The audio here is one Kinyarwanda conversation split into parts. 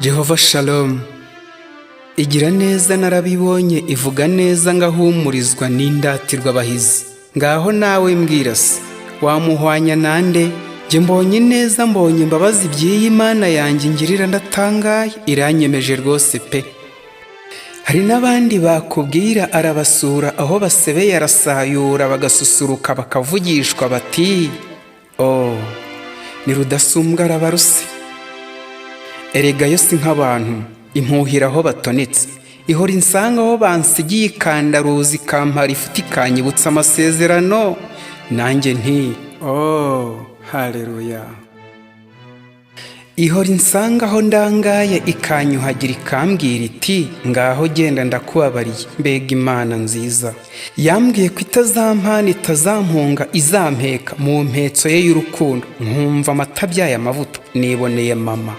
Jehova Shalom. Igira neza narabibonye, ivuga neza ngahumurizwa n'indatirwa abahizi. Ngaho nawe mbwira se, wamuhwanya nande? Jye mbonye neza, mbonye imbabazi by'iyi Mana yanjye ngirira, ndatangaye, iranyemeje rwose pe. Hari n'abandi bakubwira arabasura, aho basebeye arasayura, bagasusuruka bakavugishwa bati oh, ni Rudasumbwa arabaruse. Erega yo si nk'abantu, impuhira aho batonetse, ihora insanga aho bansigiye, ikandaruzi ikampara ifite, ikanyibutsa amasezerano, nanjye nti oh haleluya. Ihora insanga aho ndangaye, ikanyuhagira ikambwira iti ngaho genda ndakubabariye. Mbega Imana nziza, yambwiye ko itazampana itazampunga, izampeka mu mpetso ye y'urukundo. Nkumva amata abyaye amavuta, niboneye mama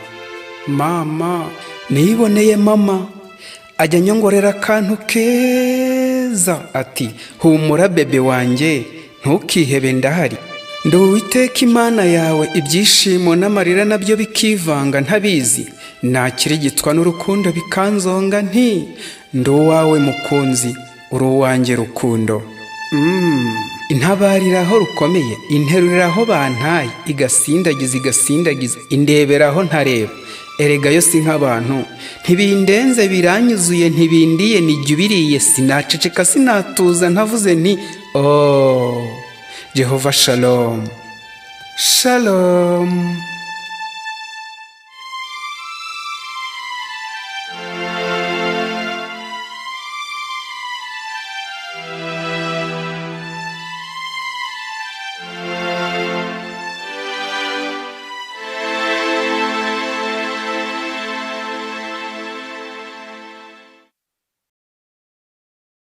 niboneye mama, ajya nyongorera akantu keza ati humura bebe wanjye, ntukihebe ndahari. Ndi Uwiteka Imana yawe, ibyishimo n'amarira nabyo bikivanga ntabizi, nakirigitwa n'urukundo bikanzonga, nti ndi uwawe mukunzi, uri uwanjye rukundo. Intabariraho rukomeye, interuriraho bantaye, igasindagiza, indeberaho ntareba. Erega yo si nk'abantu, ntibindenze biranyuzuye, ntibindiye nijya ubiriye, sinaceceka sinatuza ntavuze nti oh Jehova Shalom. Shalom.